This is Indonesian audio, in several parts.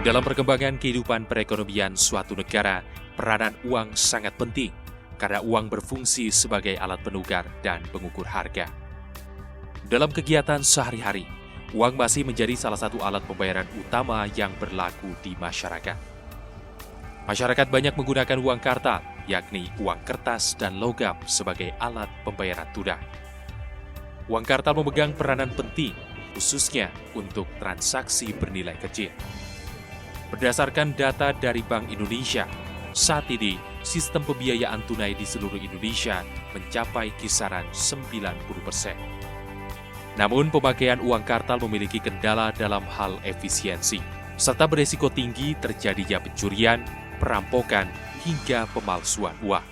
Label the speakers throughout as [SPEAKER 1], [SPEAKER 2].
[SPEAKER 1] Dalam perkembangan kehidupan perekonomian suatu negara, peranan uang sangat penting karena uang berfungsi sebagai alat penukar dan pengukur harga. Dalam kegiatan sehari-hari, uang masih menjadi salah satu alat pembayaran utama yang berlaku di masyarakat. Masyarakat banyak menggunakan uang kartal, yakni uang kertas dan logam sebagai alat pembayaran tunai. Uang kartal memegang peranan penting, khususnya untuk transaksi bernilai kecil. Berdasarkan data dari Bank Indonesia, saat ini sistem pembiayaan tunai di seluruh Indonesia mencapai kisaran 90%. Namun pemakaian uang kartal memiliki kendala dalam hal efisiensi, serta beresiko tinggi terjadinya pencurian, perampokan, hingga pemalsuan uang.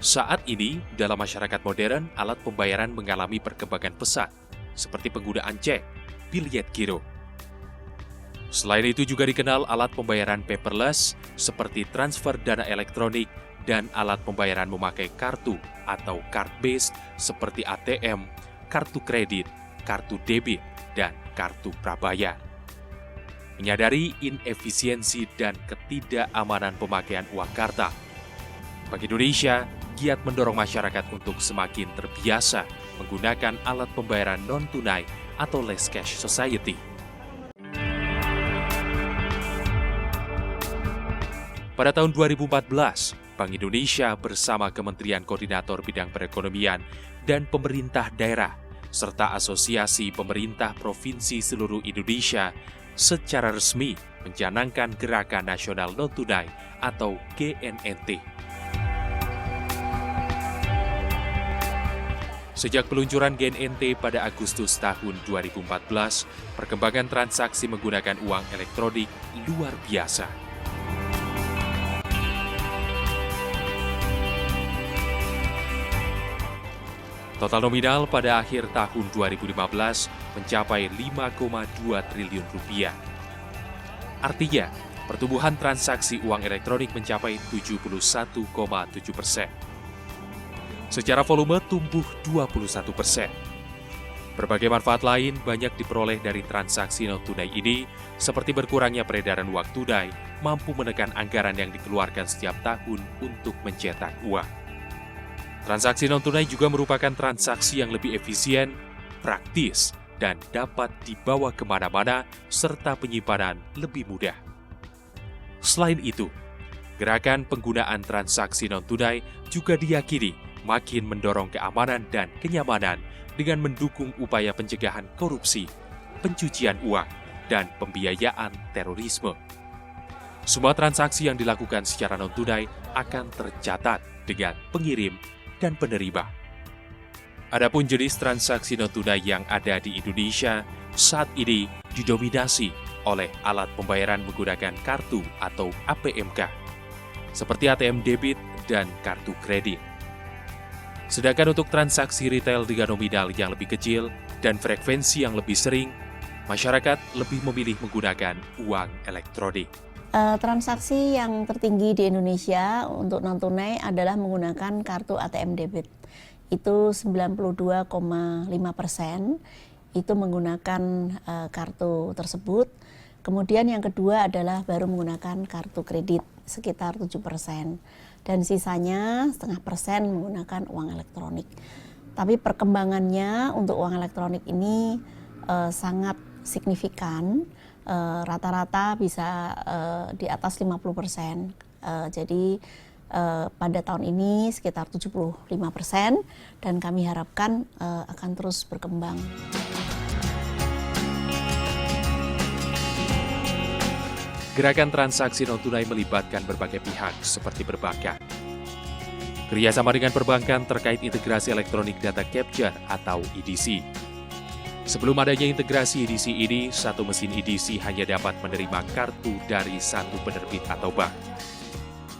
[SPEAKER 1] Saat ini, dalam masyarakat modern, alat pembayaran mengalami perkembangan pesat, seperti penggunaan cek, biljet giro. Selain itu juga dikenal alat pembayaran paperless seperti transfer dana elektronik dan alat pembayaran memakai kartu atau card-based seperti ATM, kartu kredit, kartu debit, dan kartu prabayar. Menyadari inefisiensi dan ketidakamanan pemakaian uang kartal, Bank Indonesia giat mendorong masyarakat untuk semakin terbiasa menggunakan alat pembayaran non-tunai atau less cash society. Pada tahun 2014, Bank Indonesia bersama Kementerian Koordinator Bidang Perekonomian dan pemerintah daerah, serta Asosiasi Pemerintah Provinsi seluruh Indonesia secara resmi mencanangkan Gerakan Nasional Non-Tunai atau GNNT. Sejak peluncuran GNNT pada Agustus tahun 2014, perkembangan transaksi menggunakan uang elektronik luar biasa. Total nominal pada akhir tahun 2015 mencapai 5,2 triliun rupiah. Artinya, pertumbuhan transaksi uang elektronik mencapai 71,7%. Secara volume tumbuh 21%. Berbagai manfaat lain banyak diperoleh dari transaksi non-tunai ini, seperti berkurangnya peredaran uang tunai, mampu menekan anggaran yang dikeluarkan setiap tahun untuk mencetak uang. Transaksi non-tunai juga merupakan transaksi yang lebih efisien, praktis, dan dapat dibawa kemana-mana, serta penyimpanan lebih mudah. Selain itu, gerakan penggunaan transaksi non-tunai juga diyakini makin mendorong keamanan dan kenyamanan dengan mendukung upaya pencegahan korupsi, pencucian uang, dan pembiayaan terorisme. Semua transaksi yang dilakukan secara non-tunai akan tercatat dengan pengirim dan penerima. Adapun jenis transaksi non-tunai yang ada di Indonesia saat ini didominasi oleh alat pembayaran menggunakan kartu atau APMK, seperti ATM debit dan kartu kredit. Sedangkan untuk transaksi retail dengan nominal yang lebih kecil dan frekuensi yang lebih sering, masyarakat lebih memilih menggunakan uang elektronik.
[SPEAKER 2] Transaksi yang tertinggi di Indonesia untuk non-tunai adalah menggunakan kartu ATM debit. Itu 92,5% itu menggunakan kartu tersebut. Kemudian yang kedua adalah baru menggunakan kartu kredit sekitar 7%. Dan sisanya 0,5% menggunakan uang elektronik. Tapi perkembangannya untuk uang elektronik ini sangat signifikan. Rata-rata bisa di atas 50%. Jadi pada tahun ini sekitar 75% dan kami harapkan akan terus berkembang.
[SPEAKER 1] Gerakan transaksi non-tunai melibatkan berbagai pihak seperti perbankan. Kerjasama dengan perbankan terkait integrasi elektronik data capture atau EDC. Sebelum adanya integrasi EDC ini, satu mesin EDC hanya dapat menerima kartu dari satu penerbit atau bank.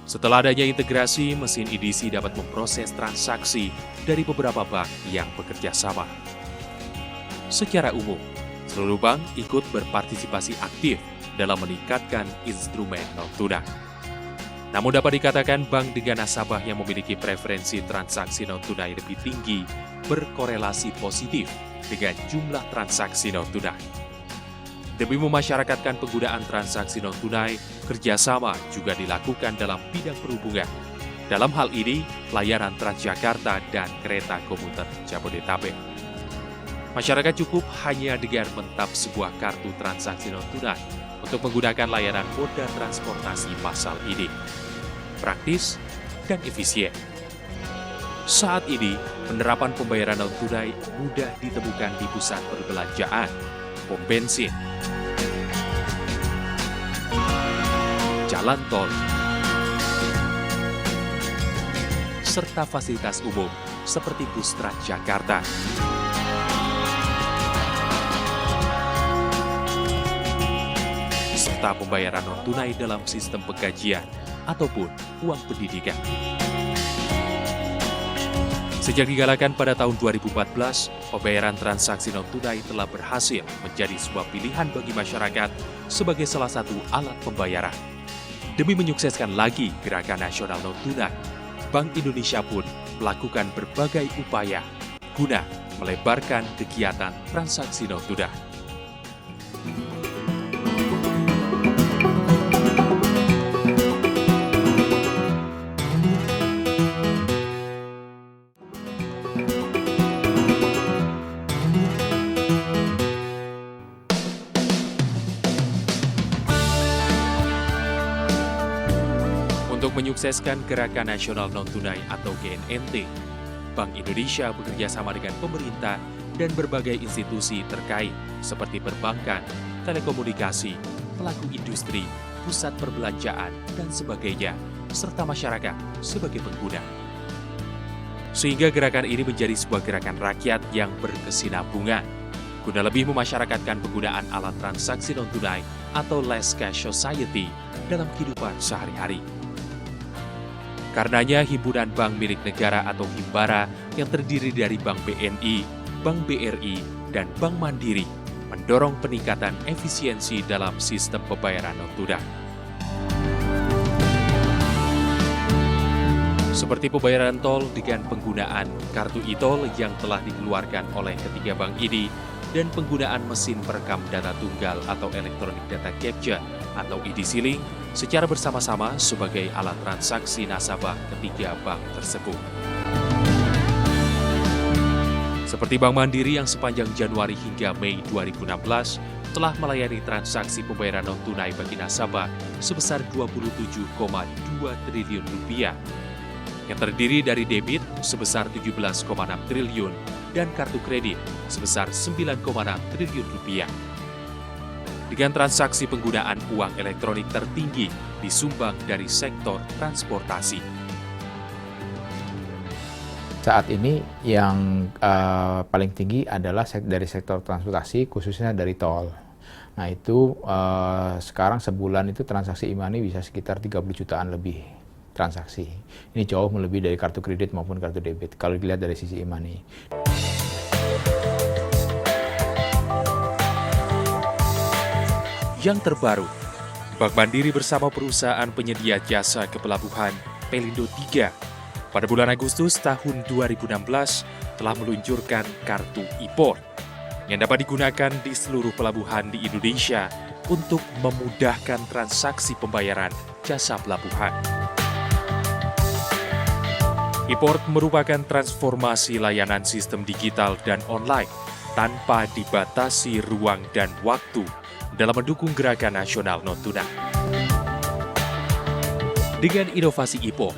[SPEAKER 1] Setelah adanya integrasi, mesin EDC dapat memproses transaksi dari beberapa bank yang bekerja sama. Secara umum, seluruh bank ikut berpartisipasi aktif dalam meningkatkan instrumen non-tunai. Namun dapat dikatakan bank dengan nasabah yang memiliki preferensi transaksi non-tunai lebih tinggi berkorelasi positif dengan jumlah transaksi non-tunai. Demi memasyarakatkan penggunaan transaksi non-tunai, kerjasama juga dilakukan dalam bidang perhubungan. Dalam hal ini, layanan Transjakarta dan kereta komuter Jabodetabek. Masyarakat cukup hanya dengan mentap sebuah kartu transaksi non-tunai untuk menggunakan layanan moda transportasi massal ini. Praktis dan efisien. Saat ini, penerapan pembayaran non-tunai mudah ditemukan di pusat perbelanjaan, pom bensin, jalan tol, serta fasilitas umum seperti bus Transjakarta. Serta pembayaran non-tunai dalam sistem penggajian ataupun uang pendidikan. Sejak digalakan pada tahun 2014, pembayaran transaksi non-tunai telah berhasil menjadi sebuah pilihan bagi masyarakat sebagai salah satu alat pembayaran. Demi menyukseskan lagi gerakan nasional non-tunai, Bank Indonesia pun melakukan berbagai upaya guna melebarkan kegiatan transaksi non-tunai. Untuk menyukseskan Gerakan Nasional Non-Tunai atau GNNT, Bank Indonesia bekerja sama dengan pemerintah dan berbagai institusi terkait seperti perbankan, telekomunikasi, pelaku industri, pusat perbelanjaan, dan sebagainya, serta masyarakat sebagai pengguna. Sehingga gerakan ini menjadi sebuah gerakan rakyat yang berkesinambungan, guna lebih memasyarakatkan penggunaan alat transaksi non-tunai atau less cash society dalam kehidupan sehari-hari. Karenanya, Himpunan Bank Milik Negara atau Himbara yang terdiri dari Bank BNI, Bank BRI, dan Bank Mandiri mendorong peningkatan efisiensi dalam sistem pembayaran non-tunai. Seperti pembayaran tol dengan penggunaan kartu e-tol yang telah dikeluarkan oleh ketiga bank ini dan penggunaan mesin perekam data tunggal atau Electronic Data Capture atau e-Disiling secara bersama-sama sebagai alat transaksi nasabah ketiga bank tersebut. Seperti Bank Mandiri yang sepanjang Januari hingga Mei 2016 telah melayani transaksi pembayaran non-tunai bagi nasabah sebesar Rp27,2 triliun yang terdiri dari debit sebesar Rp17,6 triliun dan kartu kredit sebesar Rp9,6 triliun. Dengan transaksi penggunaan uang elektronik tertinggi disumbang dari sektor transportasi.
[SPEAKER 3] Saat ini yang paling tinggi adalah dari sektor transportasi, khususnya dari tol. Nah itu sekarang sebulan itu transaksi e-money bisa sekitar 30 jutaan lebih transaksi. Ini jauh melebihi dari kartu kredit maupun kartu debit kalau dilihat dari sisi e-money.
[SPEAKER 1] Yang terbaru, Bank Mandiri bersama perusahaan penyedia jasa kepelabuhan Pelindo 3 pada bulan Agustus tahun 2016 telah meluncurkan kartu e-port yang dapat digunakan di seluruh pelabuhan di Indonesia untuk memudahkan transaksi pembayaran jasa pelabuhan. E-port merupakan transformasi layanan sistem digital dan online tanpa dibatasi ruang dan waktu dalam mendukung gerakan nasional non-tunai. Dengan inovasi e-port,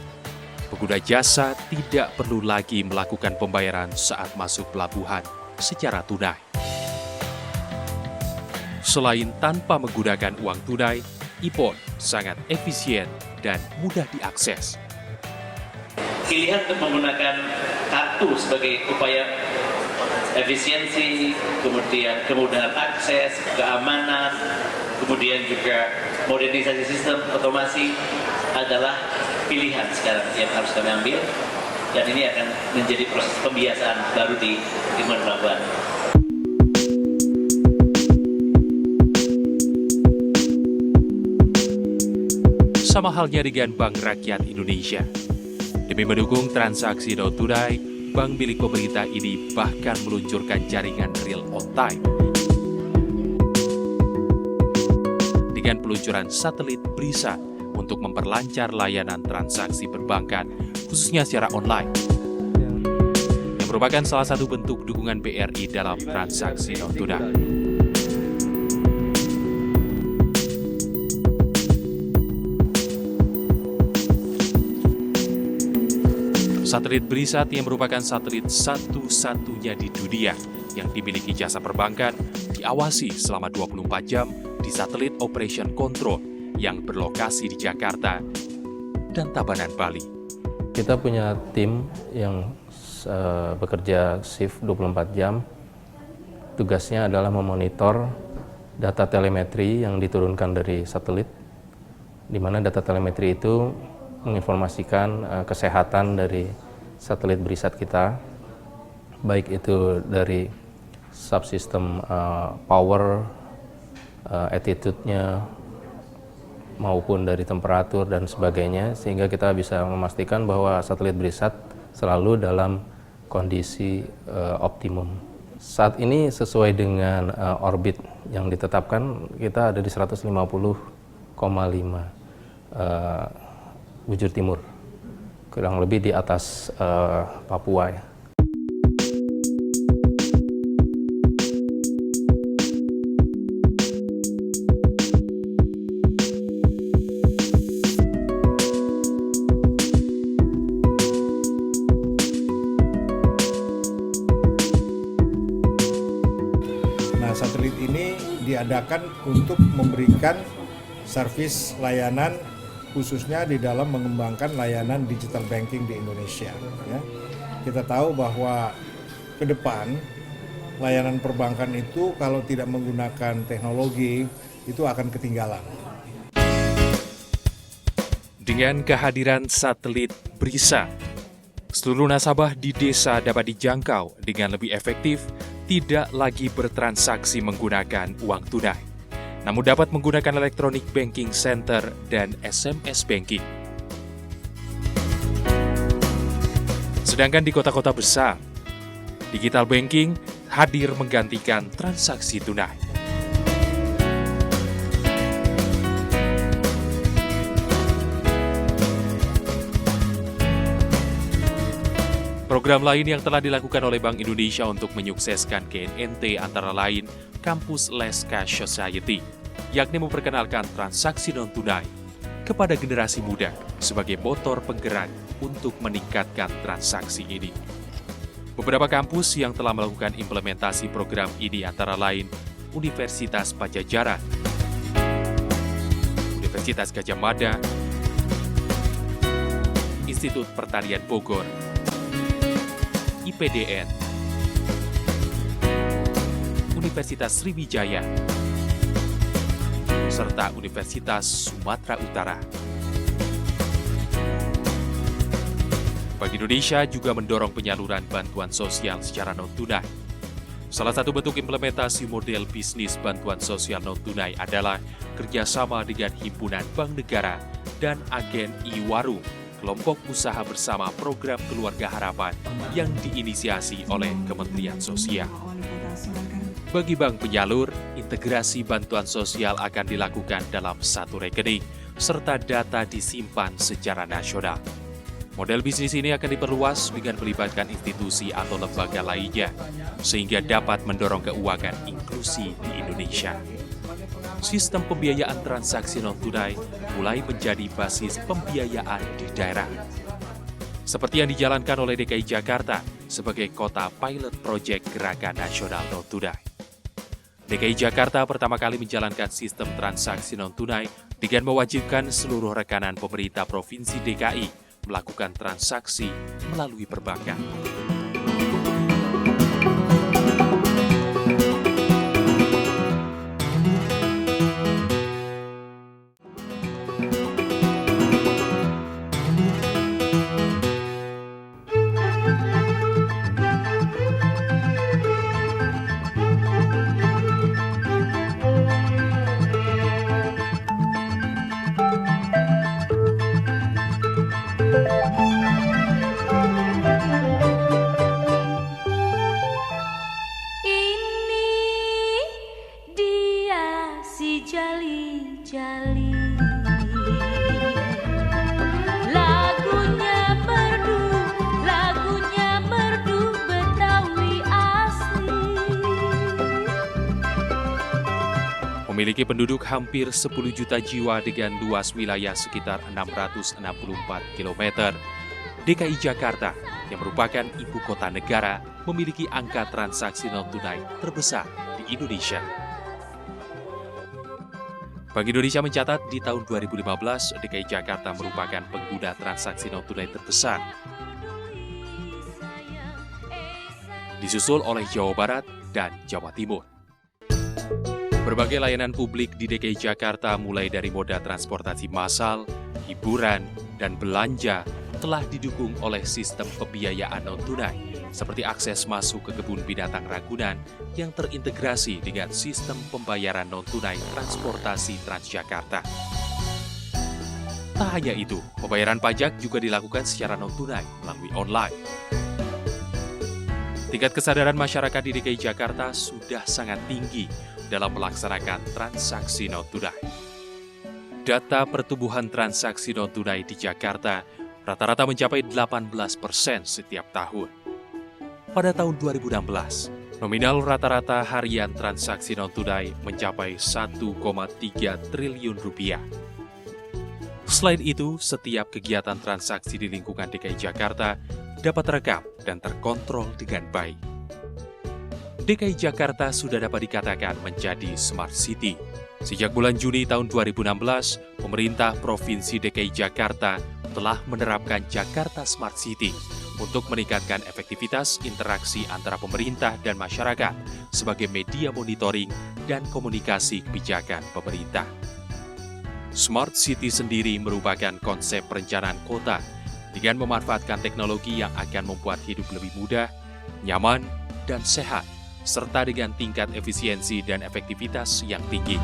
[SPEAKER 1] pengguna jasa tidak perlu lagi melakukan pembayaran saat masuk pelabuhan secara tunai. Selain tanpa menggunakan uang tunai, e-port sangat efisien dan mudah diakses.
[SPEAKER 4] Pilihan untuk menggunakan kartu sebagai upaya efisiensi, kemudian kemudahan akses, keamanan, kemudian juga modernisasi sistem otomasi adalah pilihan sekarang yang harus kami ambil, dan ini akan menjadi proses pembiasaan baru di Timur Pelabuhan.
[SPEAKER 1] Sama halnya dengan Bank Rakyat Indonesia. Demi mendukung transaksi non-tunai, bank milik pemerintah ini bahkan meluncurkan jaringan real on time. dengan peluncuran satelit BRISAT untuk memperlancar layanan transaksi perbankan, khususnya secara online, yang merupakan salah satu bentuk dukungan BRI dalam transaksi non-tunai. Satelit BRISAT yang merupakan satelit satu-satunya di dunia yang dimiliki jasa perbankan diawasi selama 24 jam di Satellite Operation Control yang berlokasi di Jakarta dan Tabanan, Bali.
[SPEAKER 5] Kita punya tim yang bekerja shift 24 jam. Tugasnya adalah memonitor data telemetri yang diturunkan dari satelit, di mana data telemetri itu menginformasikan kesehatan dari satelit BRISAT kita, baik itu dari subsistem power, attitude-nya, maupun dari temperatur dan sebagainya, sehingga kita bisa memastikan bahwa satelit BRISAT selalu dalam kondisi optimum. Saat ini sesuai dengan orbit yang ditetapkan, kita ada di 150,5 bujur timur, kurang lebih di atas Papua ya.
[SPEAKER 6] Nah, satelit ini diadakan untuk memberikan servis layanan khususnya di dalam mengembangkan layanan digital banking di Indonesia. Ya. Kita tahu bahwa ke depan layanan perbankan itu kalau tidak menggunakan teknologi itu akan ketinggalan.
[SPEAKER 1] Dengan kehadiran satelit BRISAT, seluruh nasabah di desa dapat dijangkau dengan lebih efektif, tidak lagi bertransaksi menggunakan uang tunai, namun dapat menggunakan electronic banking center dan SMS banking. Sedangkan di kota-kota besar, digital banking hadir menggantikan transaksi tunai. Program lain yang telah dilakukan oleh Bank Indonesia untuk menyukseskan KNNT antara lain Kampus Less Cash Society, yakni memperkenalkan transaksi non-tunai kepada generasi muda sebagai motor penggerak untuk meningkatkan transaksi ini. Beberapa kampus yang telah melakukan implementasi program ini antara lain Universitas Padjadjaran, Universitas Gadjah Mada, Institut Pertanian Bogor, IPDN, Universitas Sriwijaya, serta Universitas Sumatera Utara. Bank Indonesia juga mendorong penyaluran bantuan sosial secara non-tunai. Salah satu bentuk implementasi model bisnis bantuan sosial non-tunai adalah kerjasama dengan Himpunan Bank Negara dan agen I-Warung, kelompok usaha bersama program Keluarga Harapan yang diinisiasi oleh Kementerian Sosial. Bagi bank penyalur, integrasi bantuan sosial akan dilakukan dalam satu rekening, serta data disimpan secara nasional. Model bisnis ini akan diperluas dengan melibatkan institusi atau lembaga lainnya, sehingga dapat mendorong keuangan inklusi di Indonesia. Sistem pembiayaan transaksi non-tunai mulai menjadi basis pembiayaan di daerah. Seperti yang dijalankan oleh DKI Jakarta sebagai kota pilot proyek Gerakan Nasional Non-Tunai. DKI Jakarta pertama kali menjalankan sistem transaksi non-tunai dengan mewajibkan seluruh rekanan pemerintah Provinsi DKI melakukan transaksi melalui perbankan. Memiliki penduduk hampir 10 juta jiwa dengan luas wilayah sekitar 664 km, DKI Jakarta yang merupakan ibu kota negara memiliki angka transaksi non-tunai terbesar di Indonesia. Bank Indonesia mencatat di tahun 2015, DKI Jakarta merupakan pengguna transaksi non-tunai terbesar. Disusul oleh Jawa Barat dan Jawa Timur. Berbagai layanan publik di DKI Jakarta mulai dari moda transportasi massal, hiburan, dan belanja telah didukung oleh sistem pembiayaan non-tunai seperti akses masuk ke kebun binatang Ragunan yang terintegrasi dengan sistem pembayaran non-tunai transportasi Transjakarta. Tak hanya itu, pembayaran pajak juga dilakukan secara non-tunai melalui online. Tingkat kesadaran masyarakat di DKI Jakarta sudah sangat tinggi dalam melaksanakan transaksi non-tunai. Data pertumbuhan transaksi non-tunai di Jakarta rata-rata mencapai 18% setiap tahun. Pada tahun 2016, nominal rata-rata harian transaksi non-tunai mencapai 1,3 triliun rupiah. Selain itu, setiap kegiatan transaksi di lingkungan DKI Jakarta dapat terekam dan terkontrol dengan baik. DKI Jakarta sudah dapat dikatakan menjadi Smart City. Sejak bulan Juni tahun 2016, pemerintah Provinsi DKI Jakarta telah menerapkan Jakarta Smart City untuk meningkatkan efektivitas interaksi antara pemerintah dan masyarakat sebagai media monitoring dan komunikasi kebijakan pemerintah. Smart City sendiri merupakan konsep perencanaan kota dengan memanfaatkan teknologi yang akan membuat hidup lebih mudah, nyaman, dan sehat, serta dengan tingkat efisiensi dan efektivitas yang tinggi.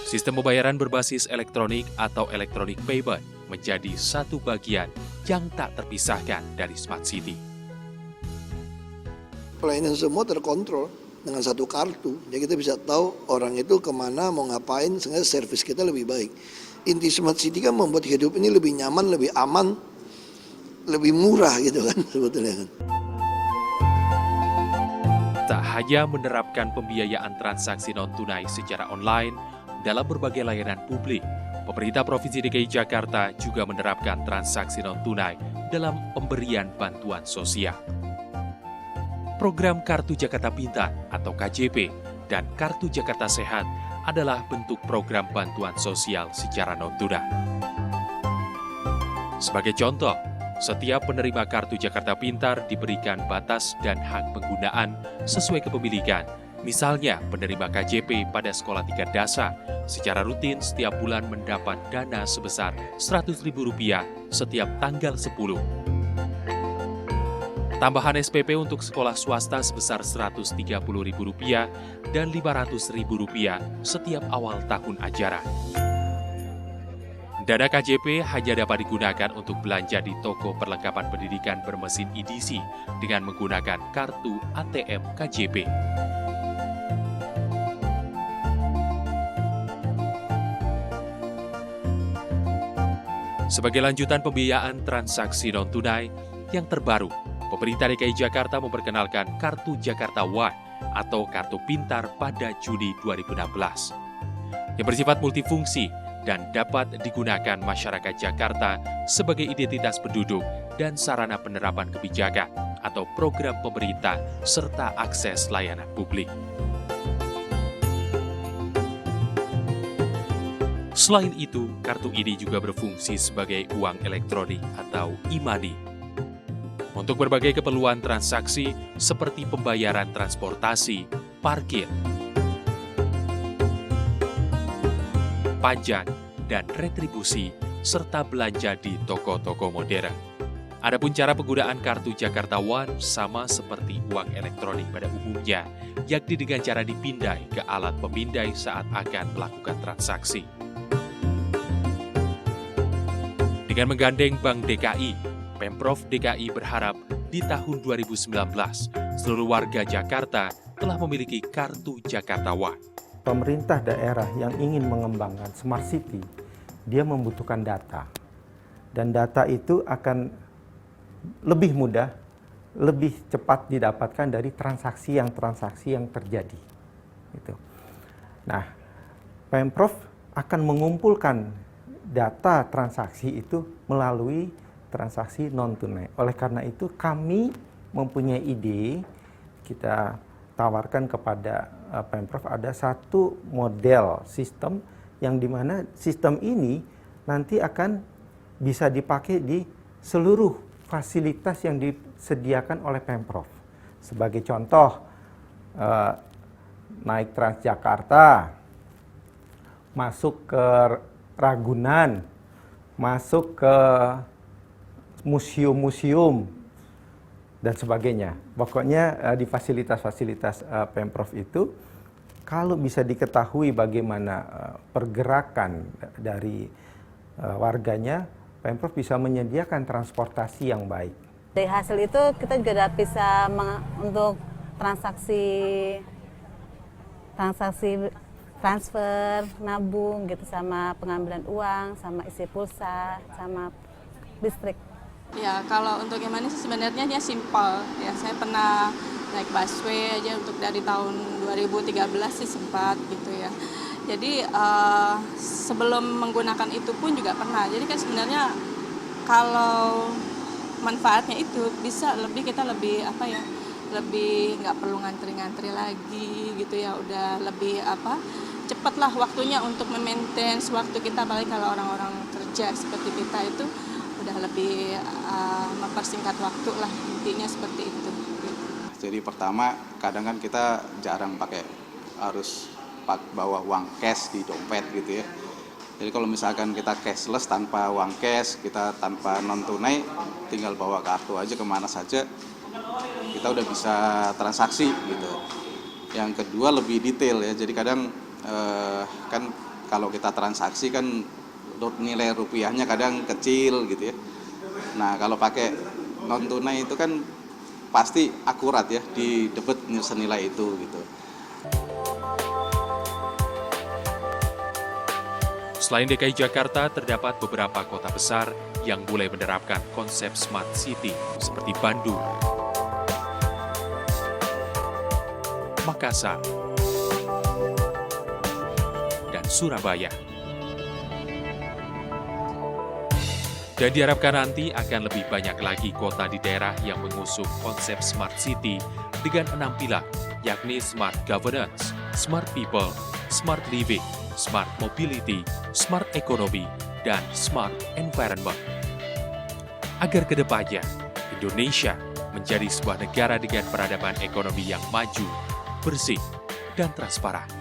[SPEAKER 1] Sistem pembayaran berbasis elektronik atau electronic payment menjadi satu bagian yang tak terpisahkan dari Smart City.
[SPEAKER 7] Pelayanan semua terkontrol dengan satu kartu, jadi kita bisa tahu orang itu kemana, mau ngapain, sehingga servis kita lebih baik. Inti Smart City kan membuat hidup ini lebih nyaman, lebih aman, lebih murah gitu kan sebetulnya kan.
[SPEAKER 1] Tak hanya menerapkan pembiayaan transaksi non-tunai secara online dalam berbagai layanan publik, pemerintah Provinsi DKI Jakarta juga menerapkan transaksi non-tunai dalam pemberian bantuan sosial. Program Kartu Jakarta Pintar atau KJP dan Kartu Jakarta Sehat adalah bentuk program bantuan sosial secara non-tunai. Sebagai contoh, setiap penerima Kartu Jakarta Pintar diberikan batas dan hak penggunaan sesuai kepemilikan. Misalnya, penerima KJP pada sekolah tingkat dasar secara rutin setiap bulan mendapat dana sebesar Rp100.000 setiap tanggal 10. Tambahan SPP untuk sekolah swasta sebesar Rp130.000 dan Rp500.000 setiap awal tahun ajaran. Dana KJP hanya dapat digunakan untuk belanja di toko perlengkapan pendidikan bermesin EDC dengan menggunakan kartu ATM KJP. Sebagai lanjutan pembiayaan transaksi non-tunai yang terbaru, pemerintah DKI Jakarta memperkenalkan Kartu Jakarta One atau Kartu Pintar pada Juni 2016 yang bersifat multifungsi dan dapat digunakan masyarakat Jakarta sebagai identitas penduduk dan sarana penerapan kebijakan atau program pemerintah serta akses layanan publik. Selain itu, kartu ini juga berfungsi sebagai uang elektronik atau e-money untuk berbagai keperluan transaksi seperti pembayaran transportasi, parkir, pajak, dan retribusi, serta belanja di toko-toko modern. Adapun cara penggunaan kartu Jakarta One sama seperti uang elektronik pada umumnya, yakni dengan cara dipindai ke alat pemindai saat akan melakukan transaksi. Dengan menggandeng Bank DKI, Pemprov DKI berharap di tahun 2019, seluruh warga Jakarta telah memiliki kartu Jakarta One.
[SPEAKER 8] Pemerintah daerah yang ingin mengembangkan Smart City, dia membutuhkan data. Dan data itu akan lebih mudah, lebih cepat didapatkan dari transaksi yang terjadi. Gitu. Nah, Pemprov akan mengumpulkan data transaksi itu melalui transaksi non-tunai. Oleh karena itu kami mempunyai ide, kita tawarkan kepada Pemprov ada satu model sistem yang dimana sistem ini nanti akan bisa dipakai di seluruh fasilitas yang disediakan oleh Pemprov. Sebagai contoh, naik Transjakarta, masuk ke Ragunan, masuk ke museum-museum, dan sebagainya. Pokoknya di fasilitas-fasilitas Pemprov itu, kalau bisa diketahui bagaimana pergerakan dari warganya, Pemprov bisa menyediakan transportasi yang baik.
[SPEAKER 9] Dari hasil itu kita juga bisa untuk transaksi transfer, nabung gitu, sama pengambilan uang, sama isi pulsa, sama listrik.
[SPEAKER 10] Ya, kalau untuk yang mana sih sebenarnya dia simpel. Ya, saya pernah naik busway aja untuk dari tahun 2013 sih sempat gitu ya. Jadi sebelum menggunakan itu pun juga pernah. Jadi kan sebenarnya kalau manfaatnya itu bisa kita lebih lebih nggak perlu ngantri-ngantri lagi gitu ya. Udah lebih cepatlah waktunya untuk memaintain waktu kita, apalagi kalau orang-orang kerja seperti kita itu udah lebih mempersingkat waktu lah, intinya seperti itu.
[SPEAKER 11] Jadi pertama kadang kan kita jarang harus bawa uang cash di dompet gitu ya. Jadi kalau misalkan kita cashless tanpa uang cash, kita tanpa non tunai, tinggal bawa kartu aja kemana saja, kita udah bisa transaksi gitu. Yang kedua lebih detail ya. Jadi kadang kan kalau kita transaksi kan nilai rupiahnya kadang kecil gitu ya. Nah kalau pakai non tunai itu kan pasti akurat ya di debit senilai itu gitu.
[SPEAKER 1] Selain DKI Jakarta, terdapat beberapa kota besar yang mulai menerapkan konsep Smart City seperti Bandung, Makassar, dan Surabaya. Dan diharapkan nanti akan lebih banyak lagi kota di daerah yang mengusung konsep Smart City dengan 6 pilar, yakni Smart Governance, Smart People, Smart Living, Smart Mobility, Smart Economy, dan Smart Environment. Agar kedepannya, Indonesia menjadi sebuah negara dengan peradaban ekonomi yang maju, bersih, dan transparan.